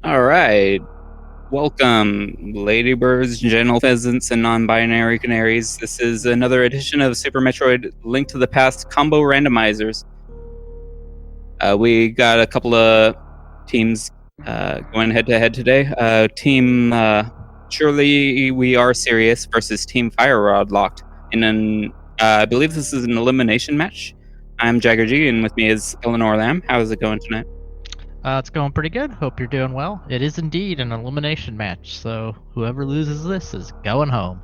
All right. Welcome, ladybirds, gentle pheasants, and non-binary canaries. This is another edition of Super Metroid Link to the Past combo randomizers. We got a couple of teams going head-to-head today. Surely We Are Serious versus Team Fire Rod Locked. I believe this is an elimination match. I'm Jagger G, and with me is Eleanor Lamb. How is it going tonight? It's going pretty good. Hope you're doing well. It is indeed an elimination match, so whoever loses this is going home.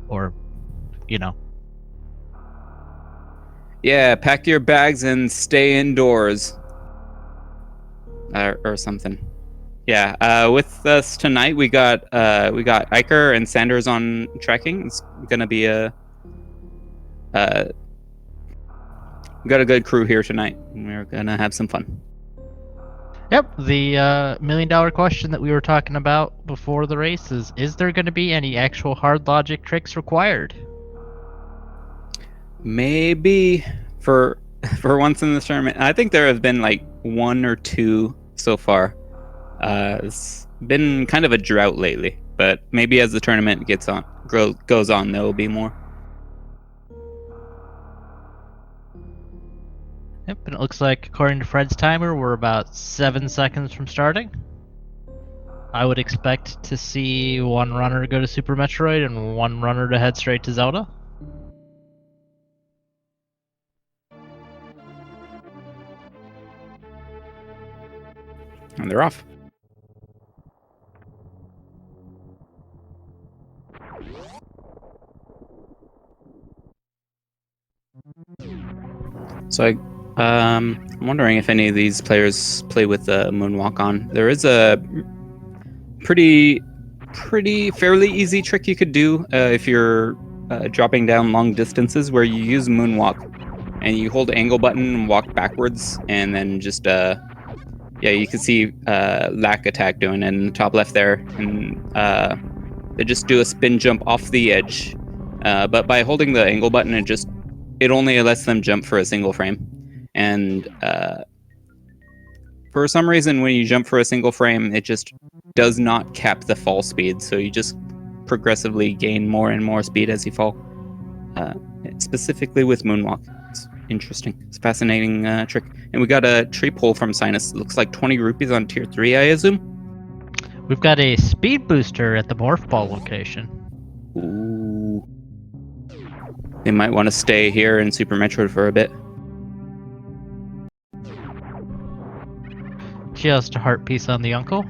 Or, you know. Yeah, pack your bags and stay indoors. Or something. Yeah, with us tonight we got Iker and Sanders on tracking. It's gonna be we got a good crew here tonight. We're gonna have some fun. Yep, the million-dollar question that we were talking about before the race is there going to be any actual hard logic tricks required? Maybe for once in this tournament. I think there have been like one or two so far. It's been kind of a drought lately, but maybe as the tournament goes on, there will be more. Yep, and it looks like according to Fred's timer, we're about 7 seconds from starting. I would expect to see one runner go to Super Metroid and one runner to head straight to Zelda. And they're off. So I'm wondering if any of these players play with the moonwalk on. There is a pretty fairly easy trick you could do if you're dropping down long distances, where you use moonwalk and you hold the angle button and walk backwards, and then just you can see lack attack doing it in the top left there, and they just do a spin jump off the edge, but by holding the angle button, it only lets them jump for a single frame. And for some reason, when you jump for a single frame, it just does not cap the fall speed, so you just progressively gain more and more speed as you fall. Specifically with moonwalk. It's interesting. It's a fascinating trick. And we got a tree pull from Sinus. It looks like 20 rupees on tier 3, I assume. We've got a speed booster at the Morph Ball location. Ooh. They might want to stay here in Super Metroid for a bit. Just a heart piece on the uncle.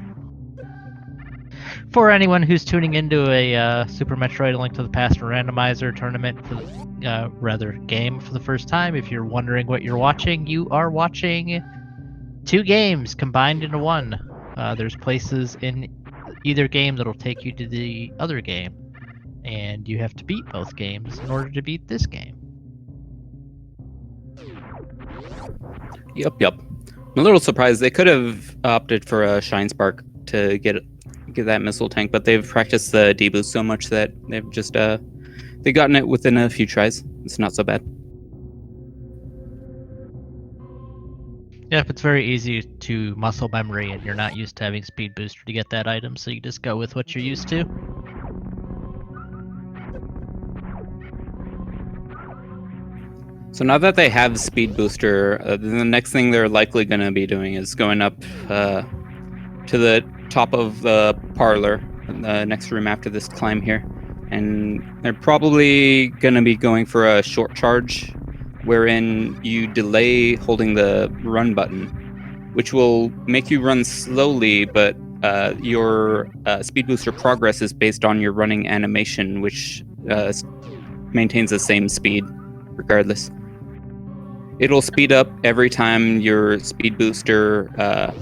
For anyone who's tuning into a Super Metroid Link to the Past Randomizer tournament, game for the first time, if you're wondering what you're watching, you are watching two games combined into one. There's places in either game that'll take you to the other game, and you have to beat both games in order to beat this game. Yep. I'm a little surprised. They could have opted for a Shine Spark to get that missile tank, but they've practiced the D-boost so much that they've just they've gotten it within a few tries. It's not so bad. Yeah, it's very easy to muscle memory, and you're not used to having speed booster to get that item, so you just go with what you're used to. So now that they have speed booster, the next thing they're likely going to be doing is going up to the top of the parlor, the next room after this climb here, and they're probably going to be going for a short charge, wherein you delay holding the run button, which will make you run slowly, but your speed booster progress is based on your running animation, which maintains the same speed regardless. It'll speed up every time your speed booster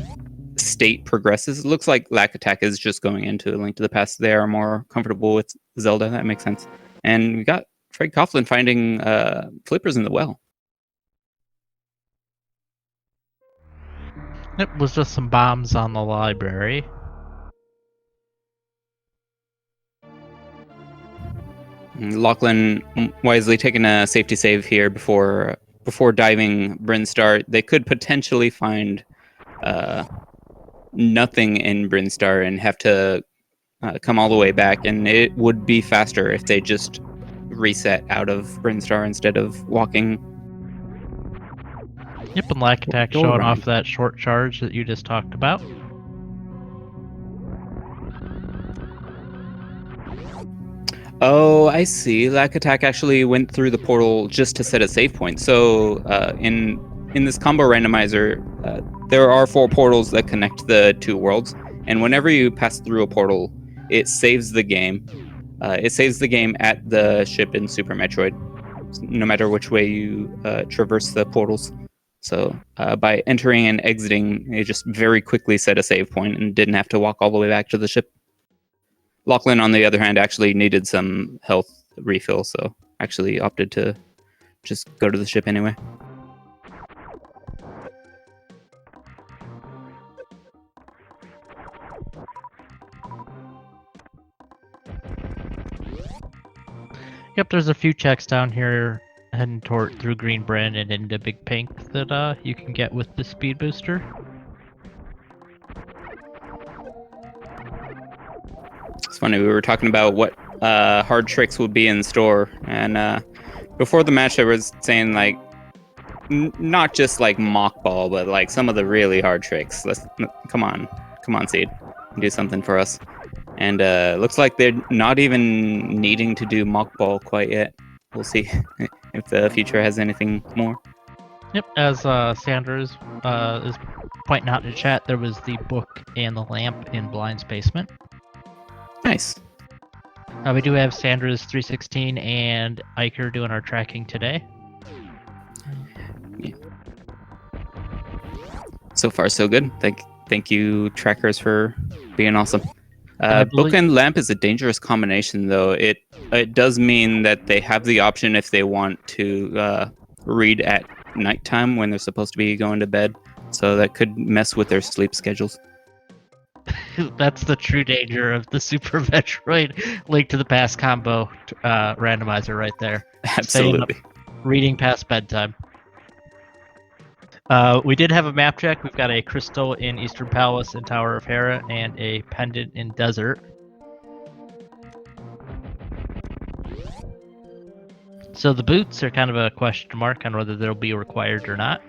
state progresses. It looks like Lack Attack is just going into a Link to the Past. They are more comfortable with Zelda. That makes sense. And we got Fred Coughlin finding flippers in the well. It was just some bombs on the library. Lachlan wisely taking a safety save here before diving Brinstar. They could potentially find nothing in Brinstar and have to come all the way back, and it would be faster if they just reset out of Brinstar instead of walking. Yep, and Lack Attack Go showing around. off that short charge that you just talked about. Oh, I see. Lack Attack actually went through the portal just to set a save point. So in this combo randomizer, there are 4 portals that connect the 2 worlds, and whenever you pass through a portal, it saves the game. It saves the game at the ship in Super Metroid, no matter which way you traverse the portals. So by entering and exiting, it just very quickly set a save point and didn't have to walk all the way back to the ship. Lachlan, on the other hand, actually needed some health refill, so actually opted to just go to the ship anyway. Yep, there's a few checks down here heading through Green Brand and into Big Pink that you can get with the speed booster. It's funny, we were talking about what hard tricks would be in store, and before the match I was saying, like, not just like mock ball, but like some of the really hard tricks. Come on Seed, do something for us. And looks like they're not even needing to do mock ball quite yet. We'll see if the future has anything more. Yep, as Sanders is pointing out in the chat, there was the book and the lamp in Blind's basement. Nice. We do have Sanders 316 and Iker doing our tracking today. Yeah. So far, so good. Thank you, trackers, for being awesome. Book and lamp is a dangerous combination, though. It does mean that they have the option if they want to read at nighttime when they're supposed to be going to bed. So that could mess with their sleep schedules. That's the true danger of the Super Metroid Link to the Past combo randomizer right there. Absolutely. Reading past bedtime. We did have a map check. We've got a crystal in Eastern Palace and Tower of Hera, and a pendant in Desert. So the boots are kind of a question mark on whether they'll be required or not.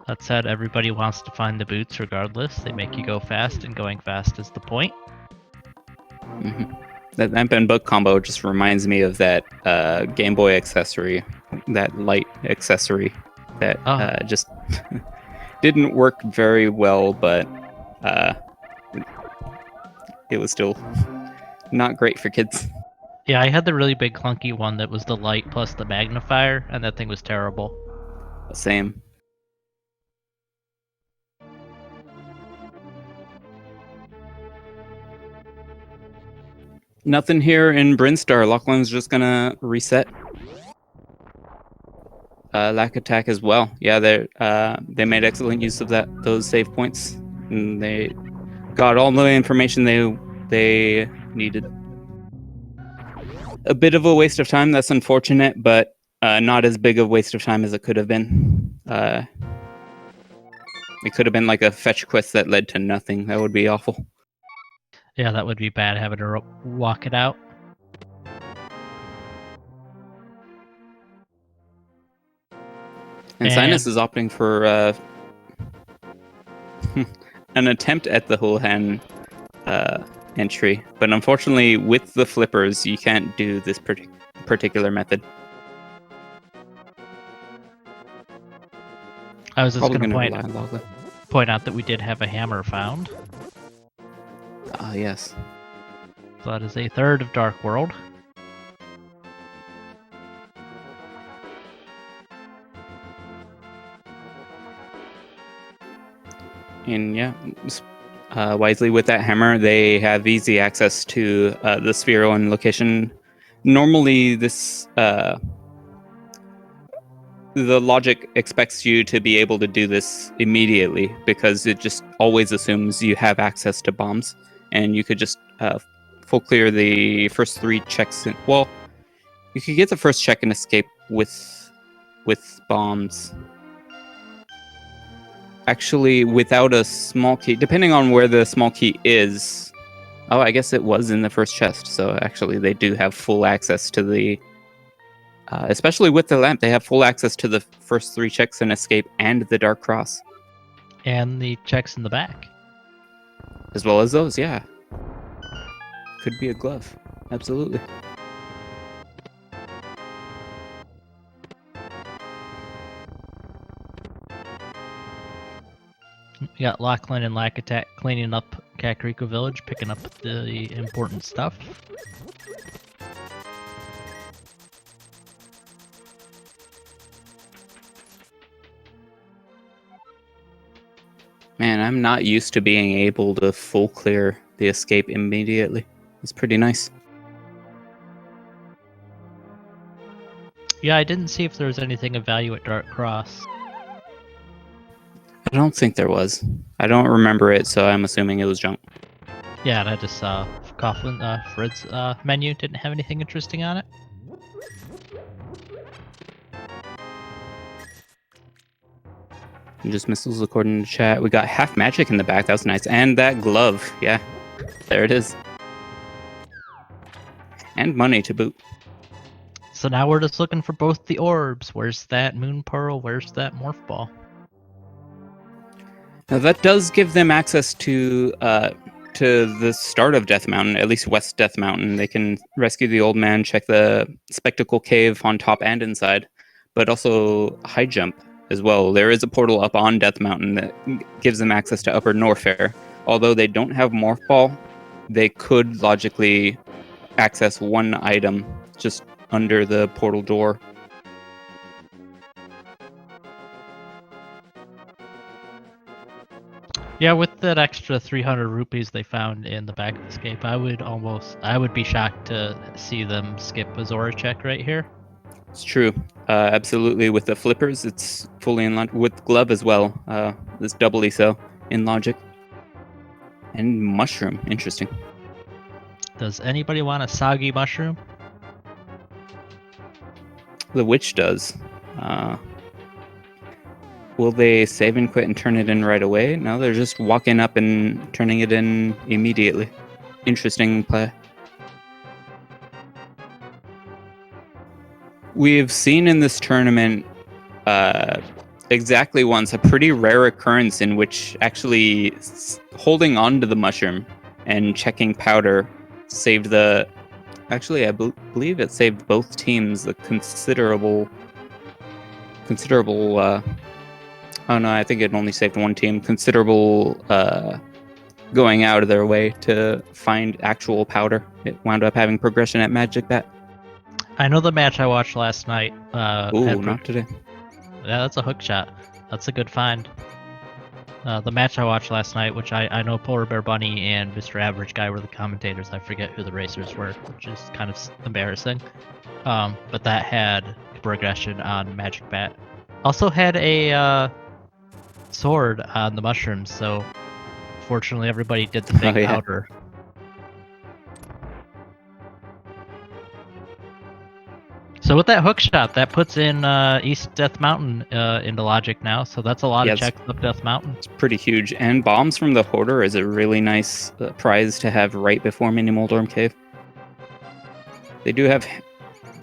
That said, everybody wants to find the boots regardless. They make you go fast, and going fast is the point. That lamp and book combo just reminds me of that Game Boy accessory, that light accessory that just didn't work very well, but it was still not great for kids. Yeah, I had the really big clunky one that was the light plus the magnifier, and that thing was terrible. Same. Nothing here in Brinstar. Lachlan's just gonna reset. Lack Attack as well. Yeah, they made excellent use of those save points, and they got all the information they needed. A bit of a waste of time. That's unfortunate, but not as big of a waste of time as it could have been. It could have been like a fetch quest that led to nothing. That would be awful. Yeah, that would be bad, having to walk it out. And Sinus is opting for an attempt at the whole hand entry, but unfortunately with the flippers you can't do this particular method. I was just going to point out that we did have a hammer found. Ah, yes. So that is a third of Dark World. And yeah, wisely with that hammer, they have easy access to the sphere and location. Normally, the logic expects you to be able to do this immediately because it just always assumes you have access to bombs, and you could just full clear the first 3 checks. Well, you could get the first check and escape with bombs. actually, without a small key, depending on where the small key is. Oh, I guess it was in the first chest. So actually, they do have full access to the. Especially with the lamp, they have full access to the first 3 checks and escape and the dark cross, And the checks in the back. as well as those. Yeah, could be a glove. Absolutely. We got Lachlan and Lack Attack cleaning up Kakariko Village, picking up the important stuff. Man, I'm not used to being able to full clear the escape immediately. It's pretty nice. Yeah, I didn't see if there was anything of value at Dark Cross. I don't think there was. I don't remember it, so I'm assuming it was junk. Yeah, and I just saw Fred's menu didn't have anything interesting on it. And just missiles according to chat. We got half magic in the back. That was nice. And that glove. Yeah. There it is. And money to boot. So now we're just looking for both the orbs. Where's that Moon Pearl? Where's that Morph Ball? Now that does give them access to the start of Death Mountain, at least West Death Mountain. They can rescue the old man, check the Spectacle Cave on top and inside, but also high jump as well. There is a portal up on Death Mountain that gives them access to Upper Norfair. Although they don't have Morph Ball, they could logically access one item just under the portal door. Yeah, with that extra 300 rupees they found in the back of Escape, I would be shocked to see them skip a Zora check right here. It's true. Absolutely. With the flippers, it's fully in line. With glove as well. It's doubly so in logic. And mushroom. Interesting. Does anybody want a soggy mushroom? The witch does. Will they save and quit and turn it in right away? No, they're just walking up and turning it in immediately. Interesting play. We've seen in this tournament exactly once a pretty rare occurrence in which actually holding on to the mushroom and checking powder saved the... Actually, I believe it saved both teams a considerable... Oh no, I think it only saved one team. Considerable going out of their way to find actual powder. It wound up having progression at Magic Bat. I know the match I watched last night. Ooh, not today. Yeah, that's a hook shot. That's a good find. The match I watched last night, which I know Polar Bear Bunny and Mr. Average Guy were the commentators. I forget who the racers were, which is kind of embarrassing. But that had progression on Magic Bat. Also had a sword on the mushrooms, so fortunately everybody did the fake powder. So with that hook shot, that puts in East Death Mountain into logic now, so that's a lot of checks up Death Mountain. It's pretty huge, and bombs from the Hoarder is a really nice prize to have right before Mini Moldorm Cave. They do have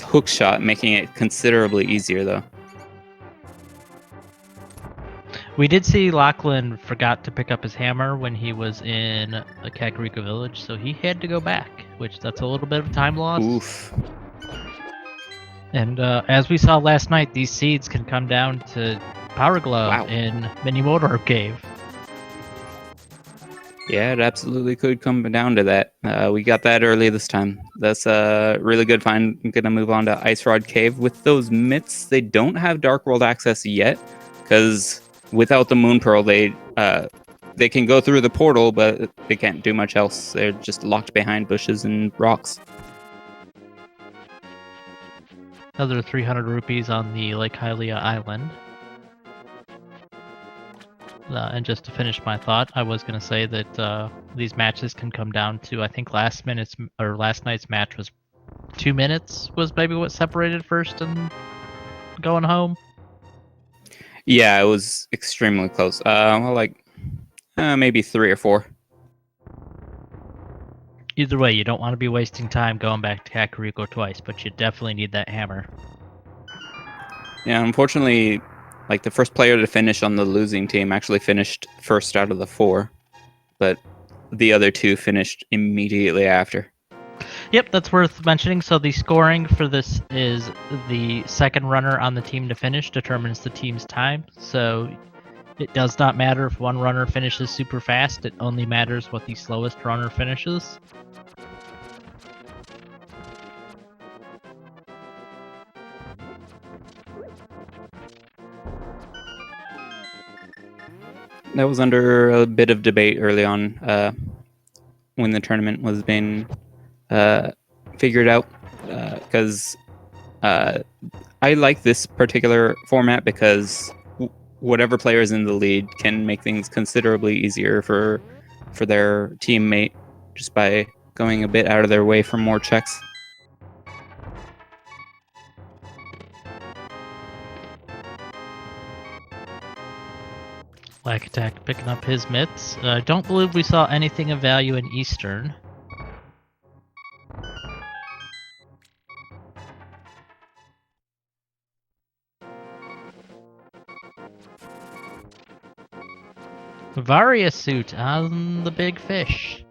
hook shot, making it considerably easier though. We did see Lachlan forgot to pick up his hammer when he was in a Kakariko Village, so he had to go back, which that's a little bit of time loss. Oof. And as we saw last night, these seeds can come down to Power Glove in Mini Moldorm Cave. Yeah, it absolutely could come down to that. We got that early this time. That's a really good find. I'm going to move on to Ice Rod Cave. With those mitts, they don't have Dark World access yet, because without the Moon Pearl, they can go through the portal, but they can't do much else. They're just locked behind bushes and rocks. Another 300 rupees on the Lake Hylia Island. And just to finish my thought, I was going to say that these matches can come down to, I think last night's match was 2 minutes was maybe what separated first and going home. Yeah, it was extremely close. Well, like maybe 3 or 4. Either way, you don't want to be wasting time going back to Kakariko twice, but you definitely need that hammer. Yeah, unfortunately, like the first player to finish on the losing team actually finished first out of the 4, but the other 2 finished immediately after. Yep, that's worth mentioning. So the scoring for this is the second runner on the team to finish determines the team's time. So it does not matter if one runner finishes super fast, it only matters what the slowest runner finishes. That was under a bit of debate early on when the tournament was being figured out, because I like this particular format because whatever player is in the lead can make things considerably easier for their teammate just by going a bit out of their way for more checks. Black Attack picking up his mitts. I don't believe we saw anything of value in Eastern. Varia suit on the big fish.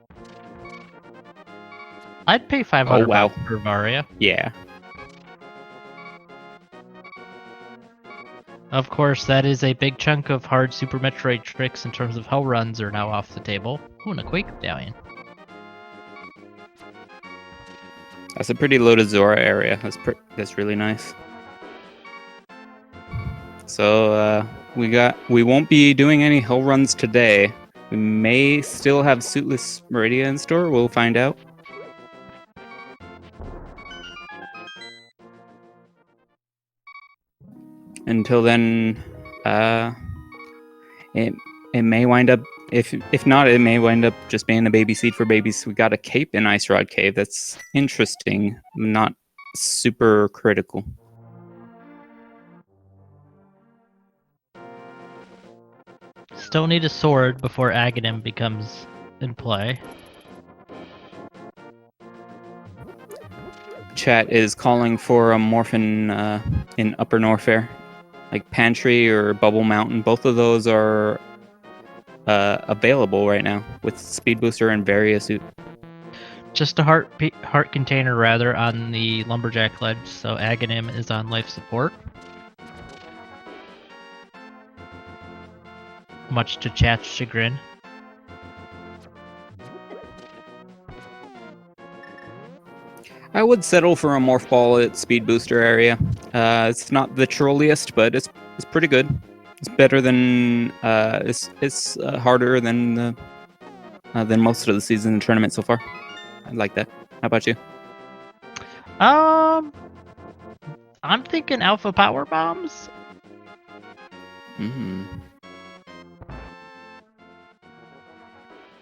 I'd pay 500 Oh, wow. for Varia. Yeah. Of course, that is a big chunk of hard Super Metroid tricks in terms of how runs are now off the table. Ooh, and a Quake Medallion. That's a pretty loaded Zora area. That's really nice. So we won't be doing any hell runs today. We may still have Suitless Meridia in store. We'll find out. Until then, it may wind up, if not, it may wind up just being a baby seed for babies. We got a cape in Ice Rod Cave. That's interesting, not super critical. Still need a sword before Aghanim becomes in play. Chat is calling for a Morphin in Upper Norfair, like Pantry or Bubble Mountain. Both of those are available right now with Speed Booster and Varia suit. Just a heart container rather on the Lumberjack ledge, so Aghanim is on life support. Much to chat's chagrin. I would settle for a Morph Ball at Speed Booster area. It's not the trolliest, but it's pretty good. It's better than it's harder than most of the season tournament so far. I like that. How about you? I'm thinking Alpha Power Bombs. Mm-hmm.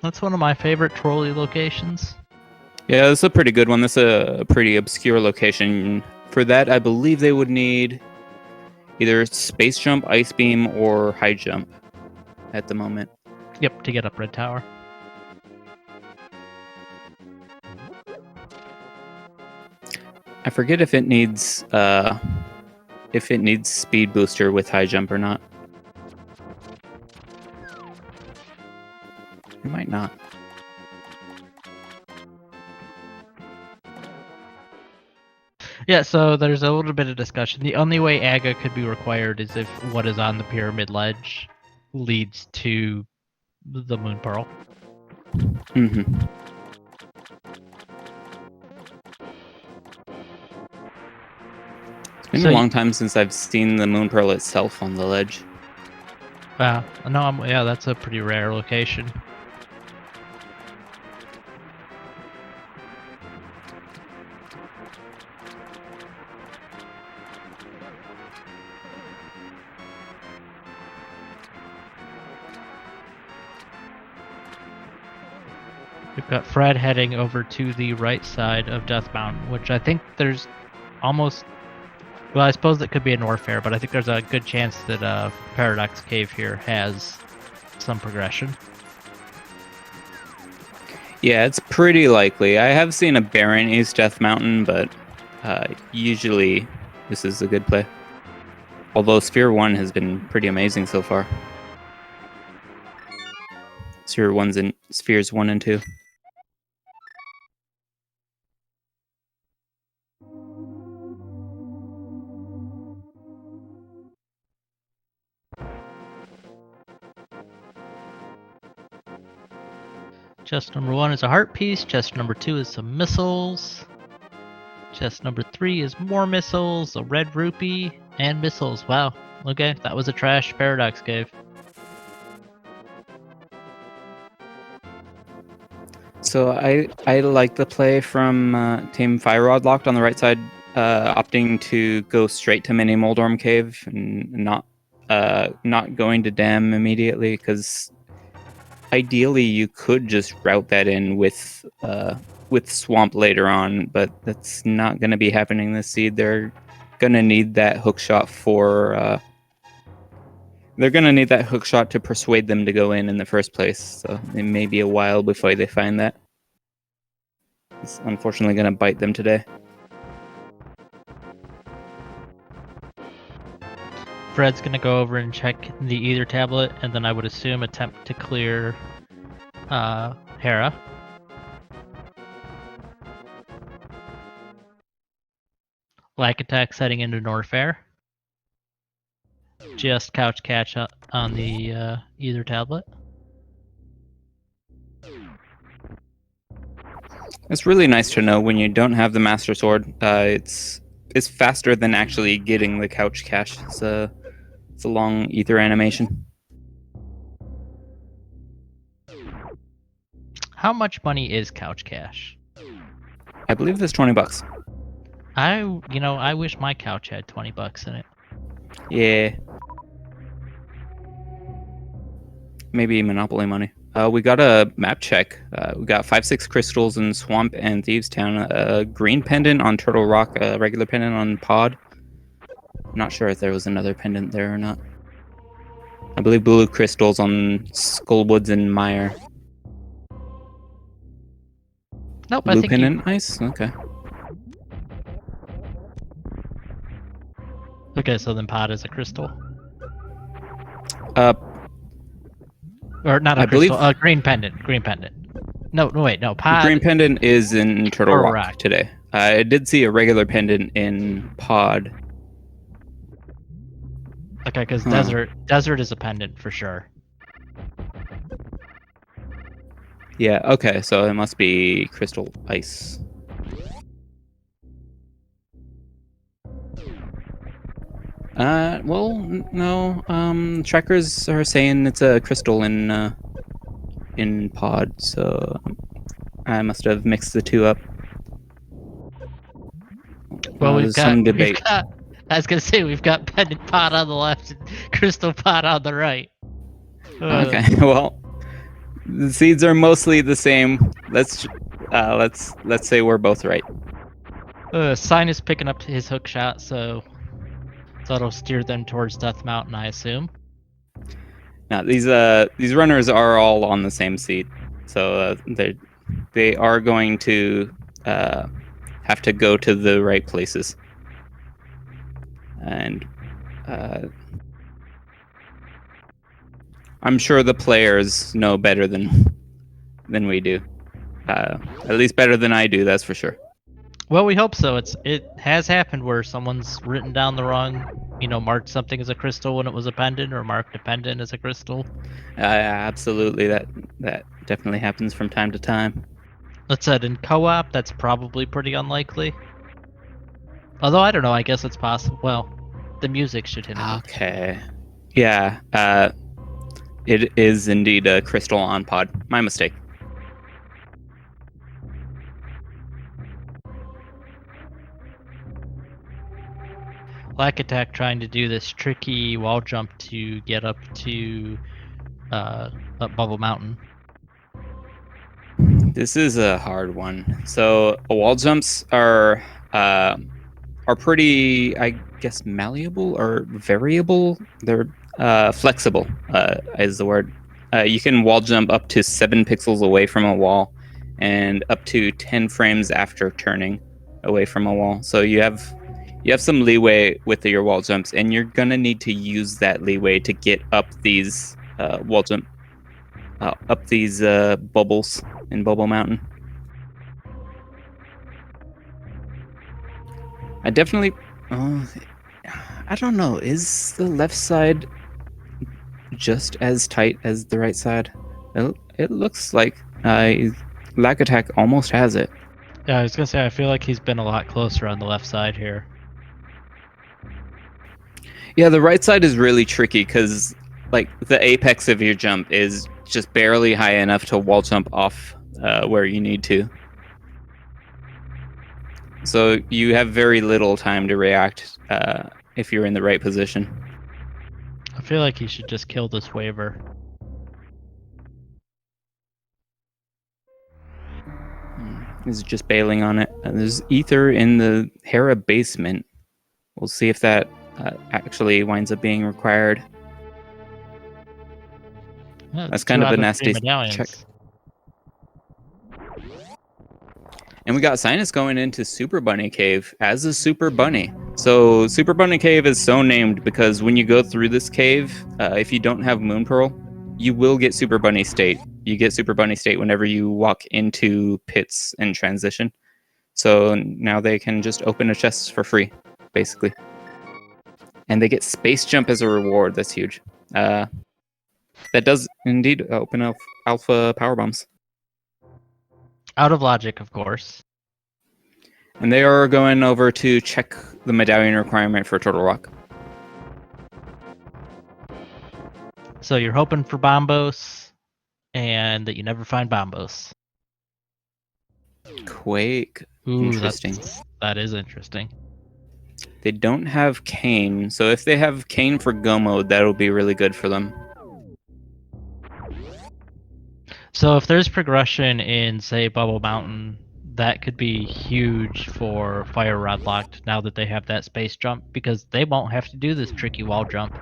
That's one of my favorite trolley locations. Yeah, that's a pretty good one. That's a pretty obscure location. For that, I believe they would need either Space Jump, Ice Beam, or High Jump at the moment. Yep, to get up Red Tower. I forget if it needs Speed Booster with High Jump or not. It might not. Yeah, so there's a little bit of discussion. The only way Aga could be required is if what is on the pyramid ledge leads to the Moon Pearl. Mm-hmm. It's been a long time since I've seen the Moon Pearl itself on the ledge. No, yeah, that's a pretty rare location. We've got Fred heading over to the right side of Death Mountain, which I think there's almost Well, I suppose it could be a Norfair, but I think there's a good chance that Paradox Cave here has some progression. Yeah, it's pretty likely. I have seen a Baron East Death Mountain, but usually this is a good play. Although Sphere 1 has been pretty amazing so far. Spheres 1 and 2. Chest number 1 is a heart piece. Chest number 2 is some missiles. Chest number 3 is more missiles, a red rupee, and missiles. Wow. Okay, that was a trash Paradox Cave. So I like the play from Team Fire Rod Locked on the right side, opting to go straight to Mini Moldorm Cave and not going to Dam immediately, because ideally you could just route that in with Swamp later on, but that's not going to be happening this seed. They're going to need that hook shot they're going to need that hook shot to persuade them to go in the first place. So it may be a while before they find that. It's unfortunately going to bite them today. Fred's gonna go over and check the Ether tablet, and then I would assume attempt to clear Hera. Lack Attack's heading into Norfair. Just couch catch on the Ether tablet. It's really nice to know when you don't have the Master Sword. It's faster than actually getting the couch cache. It's a long ether animation. How much money is couch cash? I believe it's $20. I wish my couch had $20 in it. Yeah. Maybe Monopoly money. We got a map check. We got 5-6 crystals in Swamp and Thieves Town. A green pendant on Turtle Rock, a regular pendant on Pod. Not sure if there was another pendant there or not. I believe blue crystals on Skullwoods and Mire. Nope, Blue I think pendant, nice. Okay. Okay, so then Pod is a crystal. Or not a crystal. Green pendant. Green pendant. No, wait, no. Pod. The green pendant is in Turtle Rock today. I did see a regular pendant in Pod. Okay, because desert is a pendant for sure. Yeah. Okay, so it must be crystal ice. Well, no. Trackers are saying it's a crystal in Pod, so I must have mixed the two up. Well, there's some debate. I was gonna say we've got pendant Pod on the left and crystal Pod on the right. Okay, well, the seeds are mostly the same. Let's say we're both right. Sign is picking up his hook shot, so it'll steer them towards Death Mountain, I assume. Now these runners are all on the same seed, so they are going to have to go to the right places, and I'm sure the players know better than we do. At least better than I do, that's for sure. Well, we hope so. It has happened where someone's written down the wrong, marked something as a crystal when it was a pendant, or marked a pendant as a crystal. Absolutely, that definitely happens from time to time. That said, in co-op, that's probably pretty unlikely. Although I don't know, I guess it's possible. Well, the music should hit it. Okay. Yeah. It is indeed a crystal on Pod. My mistake. Black Attack trying to do this tricky wall jump to get up to up Bubble Mountain. This is a hard one. So wall jumps are pretty, I guess malleable or variable. They're flexible is the word. You can wall jump up to 7 pixels away from a wall, and up to 10 frames after turning away from a wall. So you have some leeway with your wall jumps, and you're gonna need to use that leeway to get up these wall jump, up these bubbles in Bubble Mountain. I definitely. I don't know. Is the left side just as tight as the right side? It looks like Lack Attack almost has it. Yeah, I was gonna say I feel like he's been a lot closer on the left side here. Yeah, the right side is really tricky because like the apex of your jump is just barely high enough to wall jump off where you need to. So you have very little time to react if you're in the right position. I feel like he should just kill this waiver. He's just bailing on it. There's ether in the Hera basement. We'll see if that actually winds up being required. Yeah, that's kind of a nasty check. And we got Sinus going into Super Bunny Cave as a Super Bunny. So Super Bunny Cave is so named because when you go through this cave, if you don't have Moon Pearl, you will get Super Bunny State. You get Super Bunny State whenever you walk into pits and transition. So now they can just open a chest for free, basically. And they get Space Jump as a reward. That's huge. That does indeed open up Alpha Power Bombs. Out of logic, of course. And they are going over to check the medallion requirement for Turtle Rock. So you're hoping for Bombos, and that you never find Bombos. Quake. Ooh, interesting. That is interesting. They don't have Kane, so if they have Kane for Go Mode, that'll be really good for them. So if there's progression in, say, Bubble Mountain, that could be huge for Fire Rod Locked now that they have that space jump, because they won't have to do this tricky wall jump.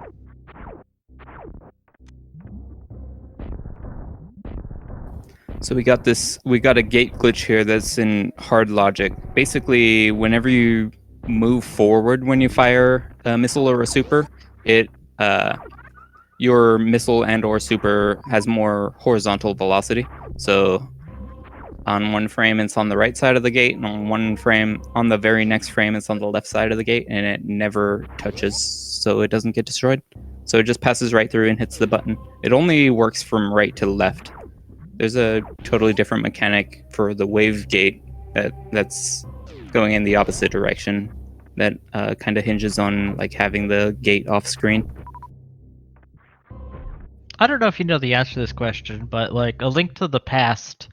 So we got a gate glitch here that's in hard logic. Basically, whenever you move forward when you fire a missile or a super, your missile and or super has more horizontal velocity. So on one frame it's on the right side of the gate, and on the very next frame it's on the left side of the gate, and it never touches, so it doesn't get destroyed. So it just passes right through and hits the button. It only works from right to left. There's a totally different mechanic for the wave gate that's going in the opposite direction that kind of hinges on like having the gate off screen. I don't know if you know the answer to this question, but like A Link to the Past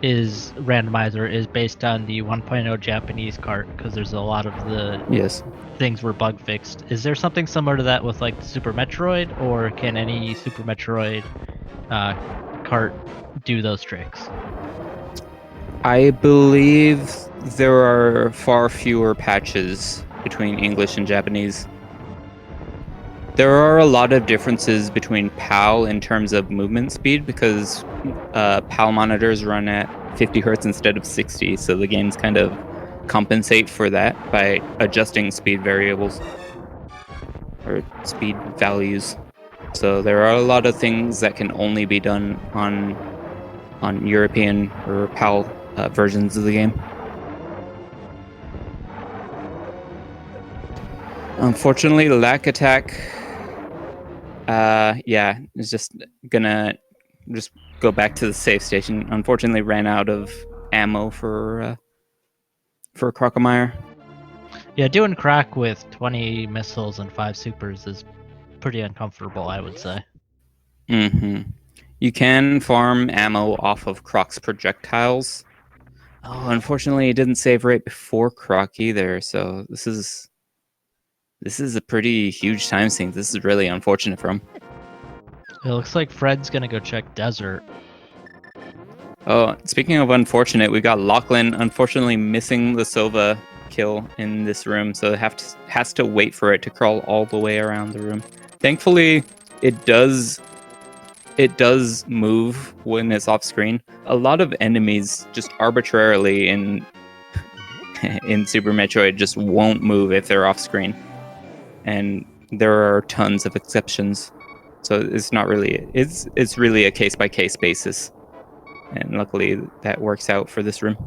Randomizer is based on the 1.0 Japanese cart, because there's a lot of the things were bug fixed. Is there something similar to that with like Super Metroid, or can any Super Metroid cart do those tricks? I believe there are far fewer patches between English and Japanese. There are a lot of differences between PAL in terms of movement speed, because PAL monitors run at 50 hertz instead of 60, so the games kind of compensate for that by adjusting speed variables or speed values. So there are a lot of things that can only be done on European or PAL versions of the game. Unfortunately, Lack Attack, is just gonna go back to the safe station. Unfortunately, ran out of ammo for Crocomire. Yeah, doing Croc with 20 missiles and 5 supers is pretty uncomfortable, I would say. Mm-hmm. You can farm ammo off of Croc's projectiles. Oh, unfortunately, it didn't save right before Croc either, so this is a pretty huge time sink. This is really unfortunate for him. It looks like Fred's gonna go check Desert. Oh, speaking of unfortunate, we got Lachlan unfortunately missing the Sova kill in this room, so it has to wait for it to crawl all the way around the room. Thankfully, it does move when it's off screen. A lot of enemies just arbitrarily in Super Metroid just won't move if they're off screen, and there are tons of exceptions. So it's not really it's really a case by case basis, and luckily that works out for this room.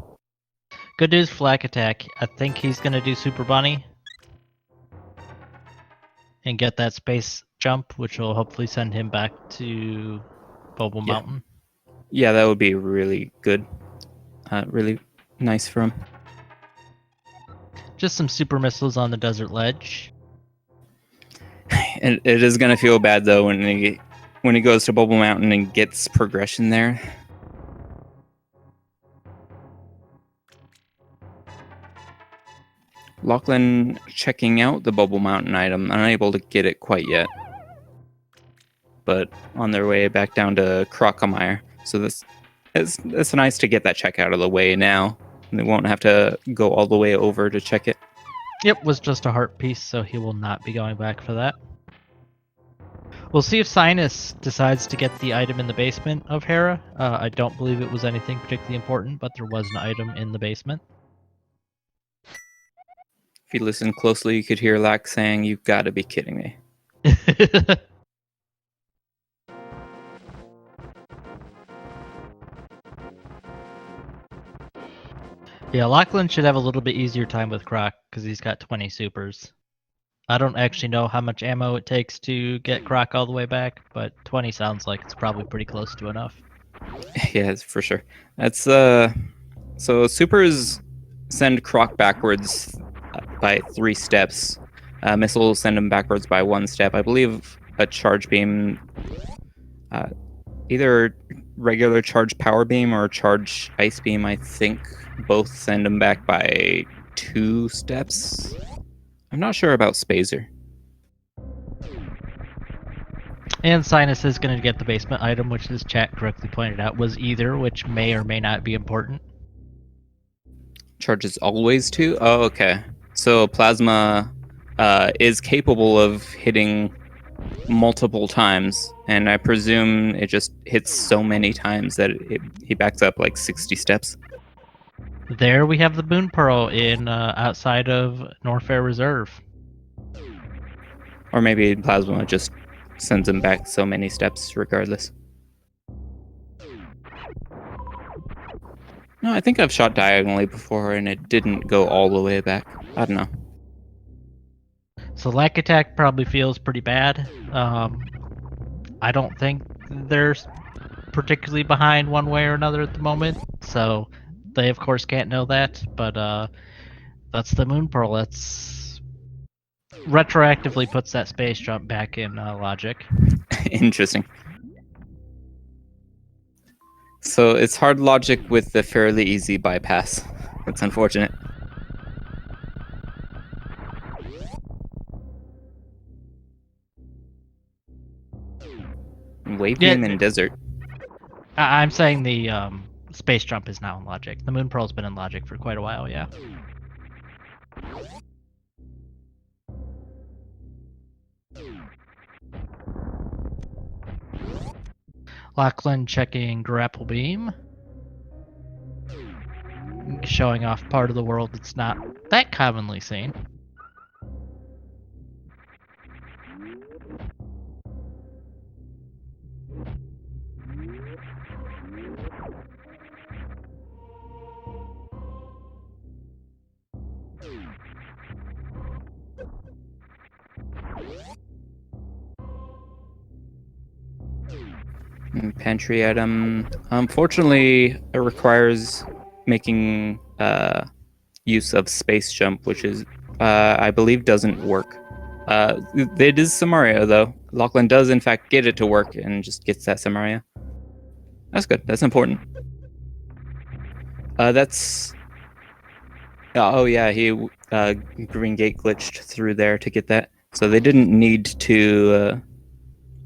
Good news, Flak Attack. I think he's gonna do Super Bunny and get that space jump, which will hopefully send him back to Bobo Mountain. Yeah, that would be really good. Really nice for him. Just some super missiles on the desert ledge. And it is gonna feel bad though when he goes to Bobo Mountain and gets progression there. Lachlan checking out the Bobo Mountain item, unable to get it quite yet, but on their way back down to Crocomire. So it's nice to get that check out of the way now. And they won't have to go all the way over to check it. Yep, was just a heart piece, so he will not be going back for that. We'll see if Sinus decides to get the item in the basement of Hera. I don't believe it was anything particularly important, but there was an item in the basement. If you listen closely, you could hear Lack saying, "You've got to be kidding me." Yeah, Lachlan should have a little bit easier time with Croc because he's got 20 supers. I don't actually know how much ammo it takes to get Croc all the way back, but 20 sounds like it's probably pretty close to enough. Yeah, for sure. That's so supers send Croc backwards by 3 steps. Missiles send him backwards by 1 step. I believe a charge beam, either regular charge power beam or charge ice beam, I think both send him back by 2 steps. I'm not sure about Spazer. And Sinus is going to get the basement item, which this chat correctly pointed out was either, which may or may not be important. Charges always 2? Oh, okay. So Plasma is capable of hitting multiple times, and I presume it just hits so many times that he backs up like 60 steps. There we have the Moon Pearl in outside of Norfair Reserve. Or maybe Plasma just sends him back so many steps regardless. No, I think I've shot diagonally before and it didn't go all the way back. I don't know. So Lack Attack probably feels pretty bad. I don't think they're particularly behind one way or another at the moment, so they of course can't know that, but that's the Moon Pearl. That's retroactively puts that space jump back in logic. Interesting. So it's hard logic with the fairly easy bypass. That's unfortunate. Wave beam in desert. I'm saying the space jump is now in logic. The Moon Pearl's been in logic for quite a while, yeah. Lachlan checking grapple beam. Showing off part of the world that's not that commonly seen. Pantry item. Unfortunately, it requires making use of space jump, which is, I believe, doesn't work. It is Samaria, though. Lachlan does, in fact, get it to work and just gets that Samaria. That's good. That's important. That's... Oh, yeah, he Green Gate glitched through there to get that. So they didn't need to...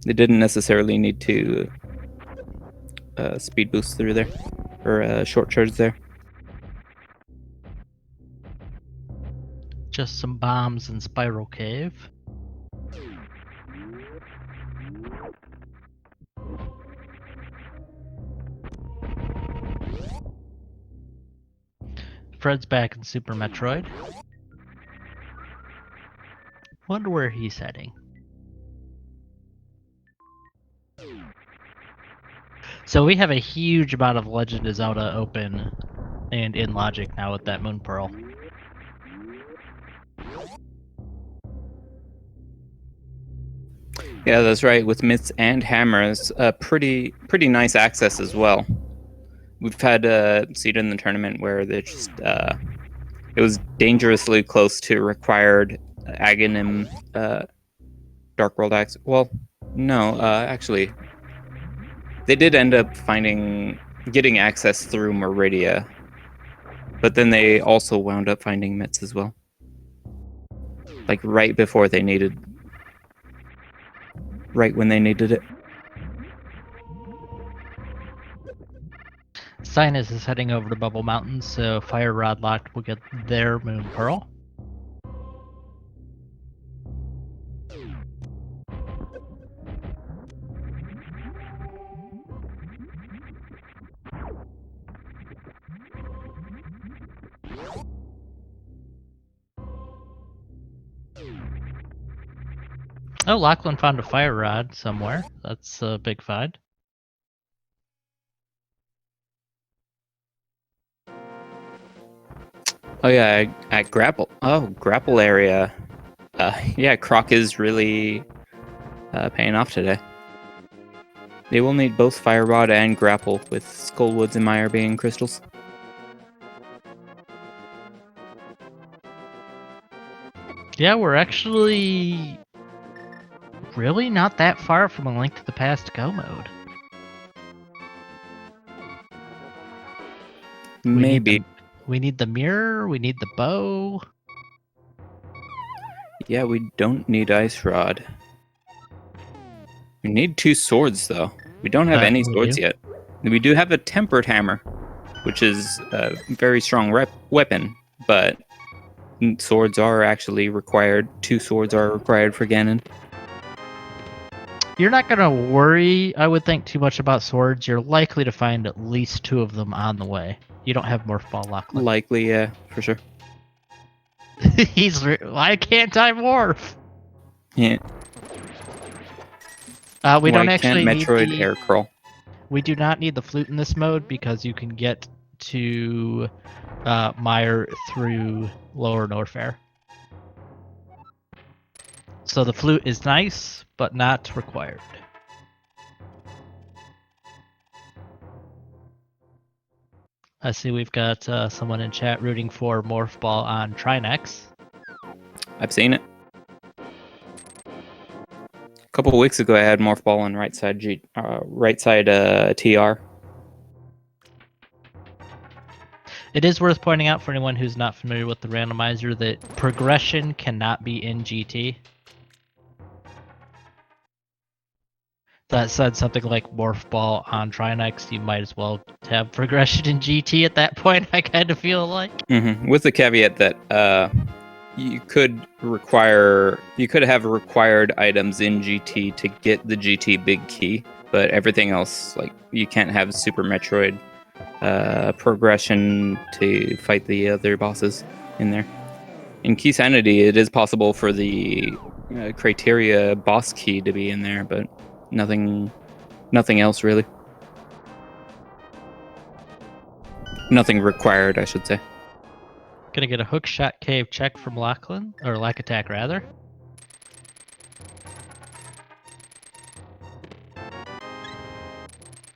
they didn't necessarily need to speed boost through there, or short charge there. Just some bombs in Spiral Cave. Fred's back in Super Metroid. Wonder where he's heading. So we have a huge amount of Legend of Zelda open and in logic now with that Moon Pearl. Yeah, that's right. With myths and hammers, pretty nice access as well. We've had seen in the tournament where they just it was dangerously close to required Aghanim Dark World Axe. Well, no, actually, they did end up getting access through Meridia, but then they also wound up finding myths as well, like right when they needed it. Sinus is heading over to Bubble Mountain, so Fire Rod Locked will get their Moon Pearl. Oh, Lachlan found a Fire Rod somewhere. That's a big find. Oh yeah, at grapple. Oh, grapple area. Yeah, Croc is really paying off today. They will need both Fire Rod and grapple with Skullwoods and Meyerbeing crystals. Yeah, we're actually really not that far from a Link to the Past Go mode. Maybe. We need the mirror, we need the bow. Yeah, we don't need Ice Rod. We need 2 swords, though. We don't have any swords yet. We do have a Tempered Hammer, which is a very strong weapon, but swords are actually required. 2 swords are required for Ganon. You're not going to worry, I would think, too much about swords. You're likely to find at least 2 of them on the way. You don't have Morph Ball, Lachlan. Likely, yeah, for sure. Why can't I morph? Yeah. We don't actually Metroid need air curl. We do not need the flute in this mode because you can get to Mire through Lower Norfair. So the flute is nice, but not required. I see we've got someone in chat rooting for Morph Ball on Trinex. I've seen it. A couple of weeks ago, I had Morph Ball on right side TR. It is worth pointing out for anyone who's not familiar with the randomizer that progression cannot be in GT. That said, something like Morph Ball on Trinex, you might as well have progression in GT at that point, I kind of feel like. With the caveat that you could have required items in GT to get the GT big key, but everything else, like, you can't have Super Metroid progression to fight the other bosses in there. In Key Sanity, it is possible for the criteria boss key to be in there, but nothing else really. Nothing required, I should say. Gonna get a hook shot cave check from Lachlan, or Lack Attack rather.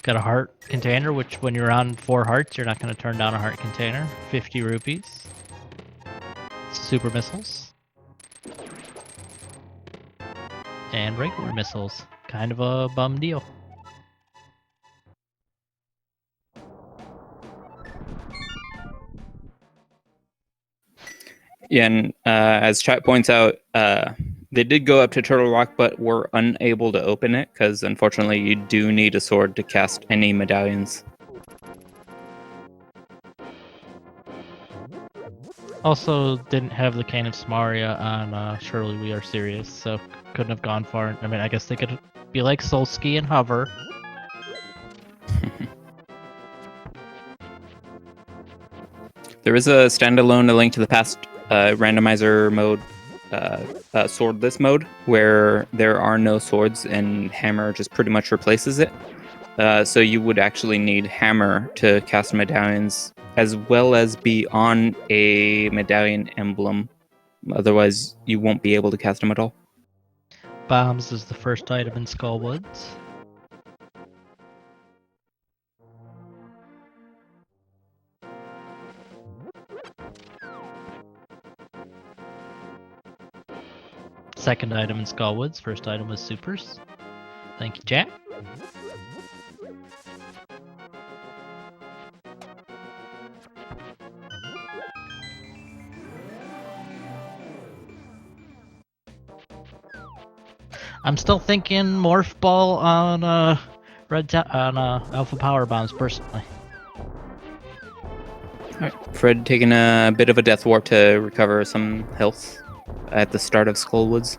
Got a heart container, which when you're on 4 hearts, you're not going to turn down a heart container. 50 rupees. Super missiles. And regular missiles. Kind of a bum deal. Yeah, and as chat points out, they did go up to Turtle Rock, but were unable to open it because, unfortunately, you do need a sword to cast any medallions. Also, didn't have the Cane of Samaria on Surely We Are Serious, so couldn't have gone far. I mean, I guess they could be like Solski and Hover. There is a standalone A Link to the Past randomizer mode, swordless mode, where there are no swords and Hammer just pretty much replaces it. So you would actually need Hammer to cast medallions, as well as be on a medallion emblem. Otherwise, you won't be able to cast them at all. Bombs is the first item in Skullwoods. Second item in Skullwoods. First item was Supers. Thank you, Jack. I'm still thinking Morph Ball on Alpha Power Bombs personally. All right. Fred taking a bit of a death warp to recover some health at the start of Skullwoods.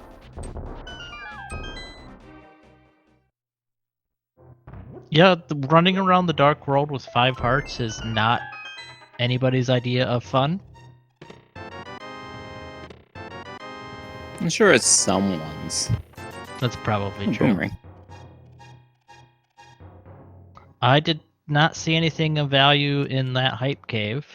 Yeah, running around the Dark World with 5 hearts is not anybody's idea of fun. I'm sure it's someone's. That's probably true. Boomerang. I did not see anything of value in that hype cave.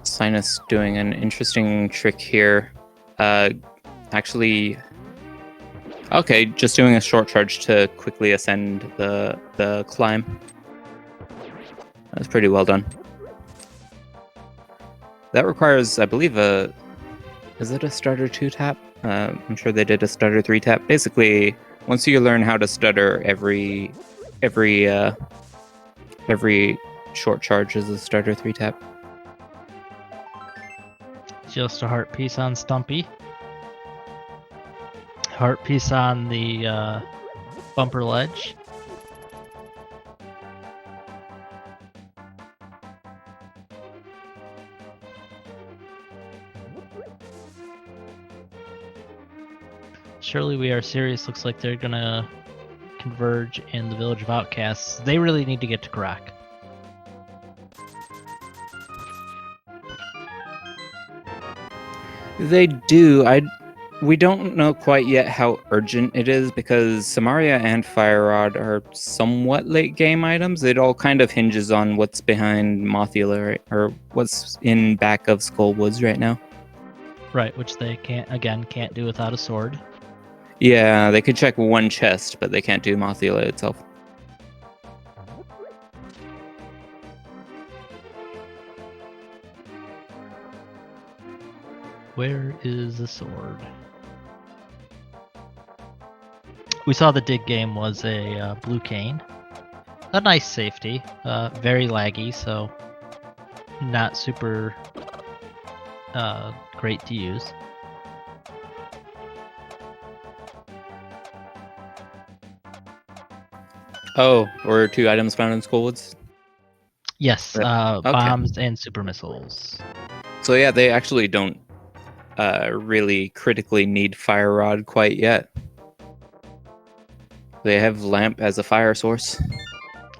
Sinus doing an interesting trick here. Actually, okay, just doing a short charge to quickly ascend the climb. That's pretty well done. That requires, I believe, is it a starter 2-tap? I'm sure they did a starter 3-tap. Basically, once you learn how to stutter, every short charge is a starter 3-tap. Just a heart piece on Stumpy. Heart piece on the bumper ledge. Surely We Are Serious looks like they're gonna converge in the Village of Outcasts. They really need to get to Grok. They do. We don't know quite yet how urgent it is because Samaria and Fire Rod are somewhat late game items. It all kind of hinges on what's behind Mothula, right? Or what's in back of Skullwoods right now. Right, which they can't do without a sword. Yeah, they could check one chest, but they can't do Mothula itself. Where is the sword? We saw the dig game was a blue cane. A nice safety. Very laggy, so not super great to use. Oh, or 2 items found in Skullwoods? Yes, Okay. bombs and super missiles. So yeah, they actually don't really critically need Fire Rod quite yet. They have Lamp as a fire source.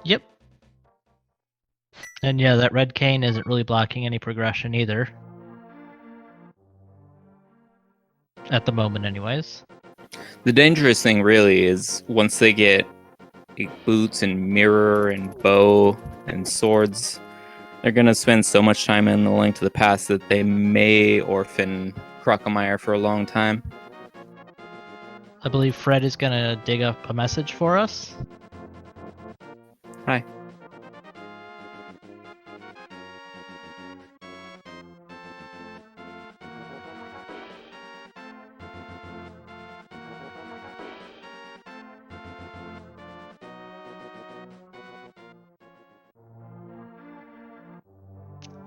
Yep. And yeah, that red cane isn't really blocking any progression either. At the moment, anyways. The dangerous thing really is once they get boots and mirror and bow and swords, they're going to spend so much time in the Link to the Past that they may orphan Crocomire for a long time. I believe Fred is gonna dig up a message for us. Hi.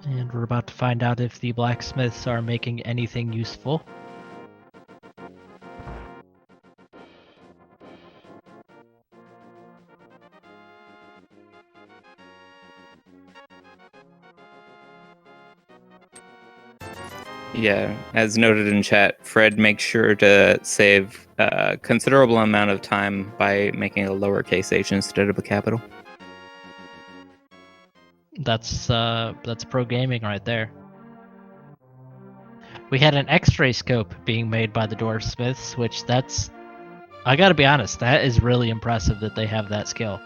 And we're about to find out if the blacksmiths are making anything useful. Yeah, as noted in chat, Fred makes sure to save a considerable amount of time by making a lowercase h instead of a capital. That's pro gaming right there. We had an X-ray scope being made by the Dwarfsmiths, which I gotta be honest, that is really impressive that they have that skill.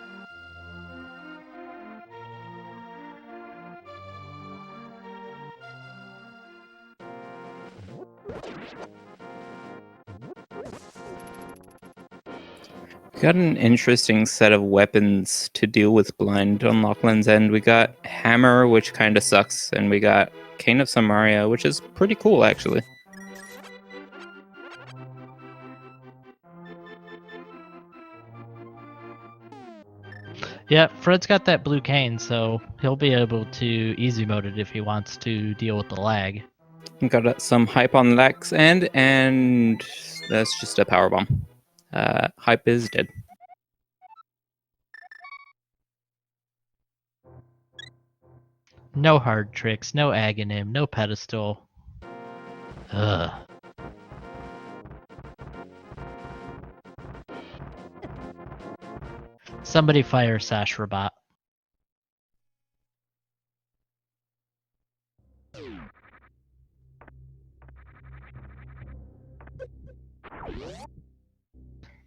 Got an interesting set of weapons to deal with blind on Lachlan's end. We got Hammer, which kind of sucks, and we got Cane of Samaria, which is pretty cool, actually. Yeah, Fred's got that blue cane, so he'll be able to easy mode it if he wants to deal with the lag. We got some hype on Lex end, and that's just a power bomb. Hype is dead. No hard tricks, no agonim, no pedestal. Ugh. Somebody fire Sash Robot.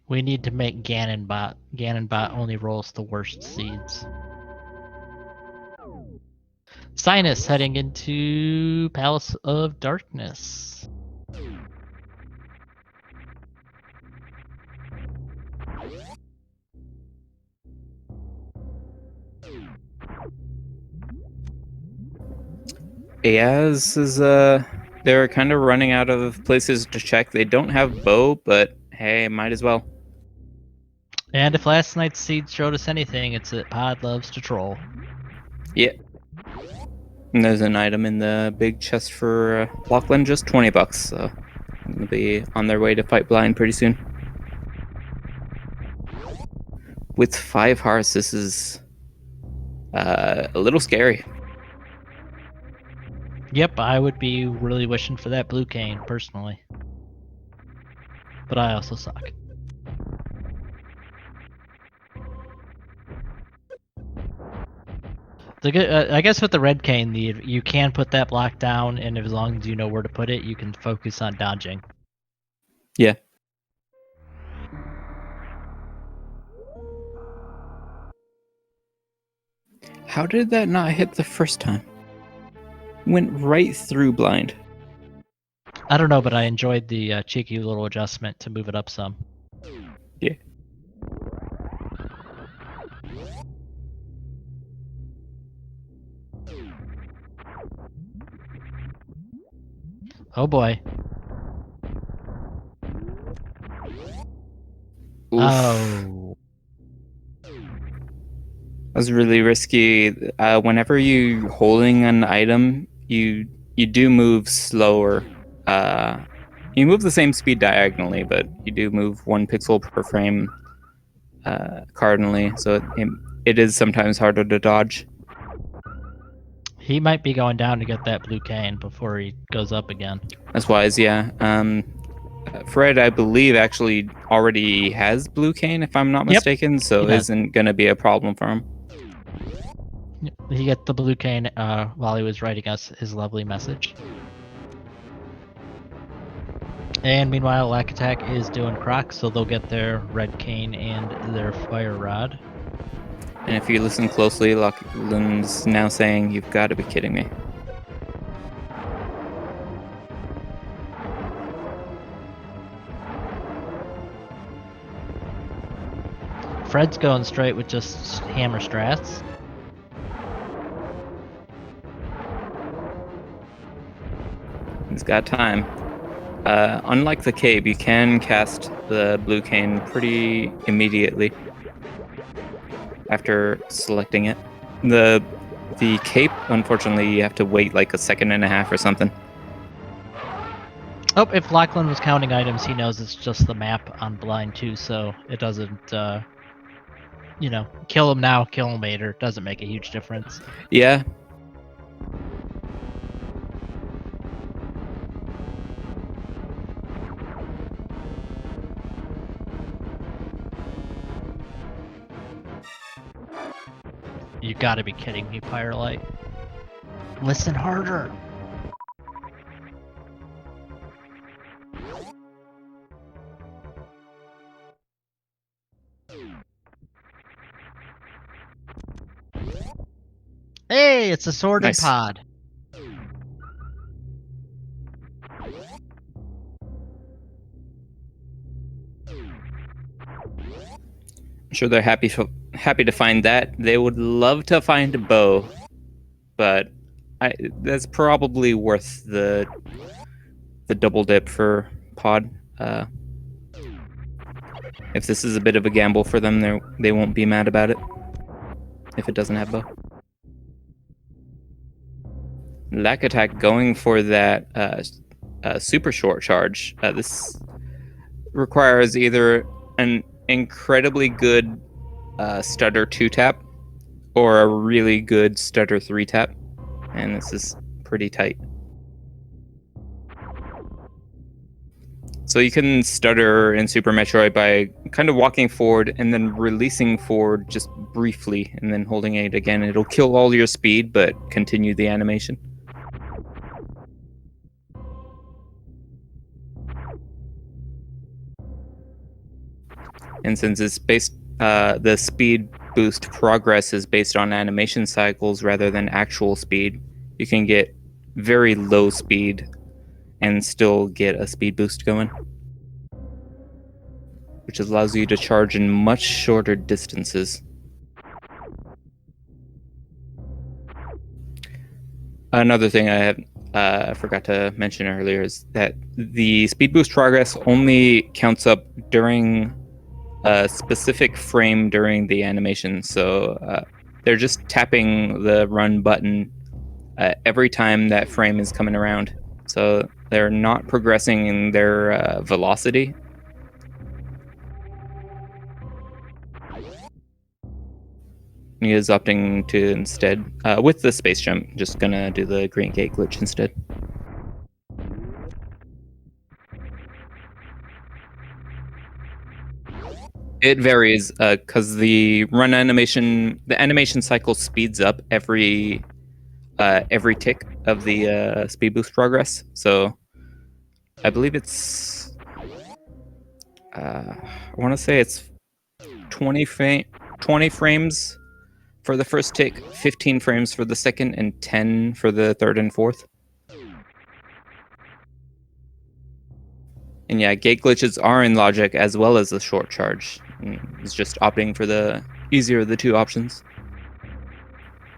We need to make Ganonbot. Ganonbot only rolls the worst seeds. Sinus heading into Palace of Darkness. Yeah, this is they're kind of running out of places to check. They don't have bow, but hey, might as well. And if last night's seeds showed us anything, it's that Pod loves to troll. Yeah. And there's an item in the big chest for Lachlan, just $20, so they'll be on their way to fight blind pretty soon. With 5 hearts, this is a little scary. Yep, I would be really wishing for that blue cane, personally. But I also suck. I guess with the red cane, you can put that block down, and as long as you know where to put it, you can focus on dodging. Yeah. How did that not hit the first time? Went right through blind. I don't know, but I enjoyed the cheeky little adjustment to move it up some. Yeah. Oh boy. Oof. Oh. That was really risky. Whenever you're holding an item, you do move slower. You move the same speed diagonally, but you do move 1 pixel per frame cardinally, so it is sometimes harder to dodge. He might be going down to get that blue cane before he goes up again. That's wise, yeah. Fred, I believe, actually already has blue cane, if I'm not mistaken, so it isn't going to be a problem for him. He got the blue cane while he was writing us his lovely message. And meanwhile, Lack Attack is doing Croc, so they'll get their red cane and their fire rod. And if you listen closely, Lachlan's now saying, "You've got to be kidding me." Fred's going straight with just hammer strats. He's got time. Unlike the cape, you can cast the blue cane pretty immediately after selecting it. The cape, unfortunately, you have to wait like a second and a half or something. Oh, if Lachlan was counting items, he knows it's just the map on blind too, so it doesn't, you know, kill him now, kill him later. It doesn't make a huge difference. Yeah. You gotta be kidding me, Firelight. Listen harder. Hey, it's a sword Nice. and pod. I'm sure they're happy to find that. They would love to find a bow, but that's probably worth the double dip for pod. If this is a bit of a gamble for them, they won't be mad about it if it doesn't have bow. Lack Attack going for that super short charge. This requires either an incredibly good stutter 2-tap or a really good stutter 3-tap, and this is pretty tight. So you can stutter in Super Metroid by kind of walking forward and then releasing forward just briefly and then holding it again. It'll kill all your speed but continue the animation. And since it's based, the speed boost progress is based on animation cycles rather than actual speed, you can get very low speed and still get a speed boost going, which allows you to charge in much shorter distances. Another thing I forgot to mention earlier is that the speed boost progress only counts up during a specific frame during the animation. So they're just tapping the run button every time that frame is coming around. So they're not progressing in their velocity. He is opting to instead, with the space jump, just gonna do the green gate glitch instead. It varies because the animation cycle speeds up every tick of the speed boost progress. So I believe it's I want to say it's 20 frames for the first tick, 15 frames for the second, and 10 for the third and fourth. And yeah, gate glitches are in logic as well as the short charge. It's just opting for the easier of the two options.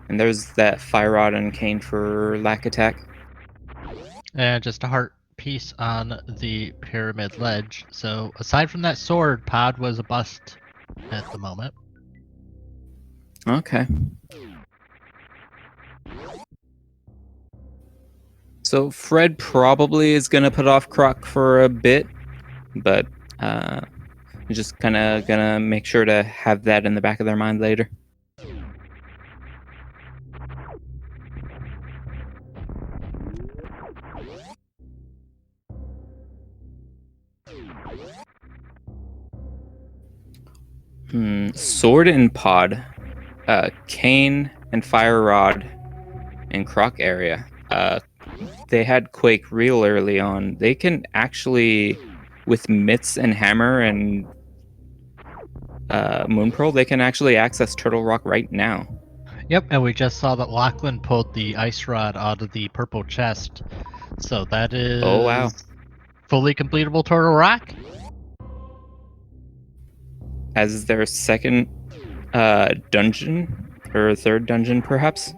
And there's that Fire Rod and Cane for Lack Attack. And just a heart piece on the pyramid ledge. So aside from that sword, pod was a bust at the moment. Okay. So Fred probably is going to put off Croc for a bit, but just kind of gonna make sure to have that in the back of their mind later. Sword and Pod, Cane and Fire Rod, and Croc area. They had Quake real early on. They can actually, with Mitts and Hammer and Moon Pearl, they can actually access Turtle Rock right now. Yep, and we just saw that Lachlan pulled the ice rod out of the purple chest. So that is fully completable Turtle Rock. As their second dungeon, or third dungeon perhaps.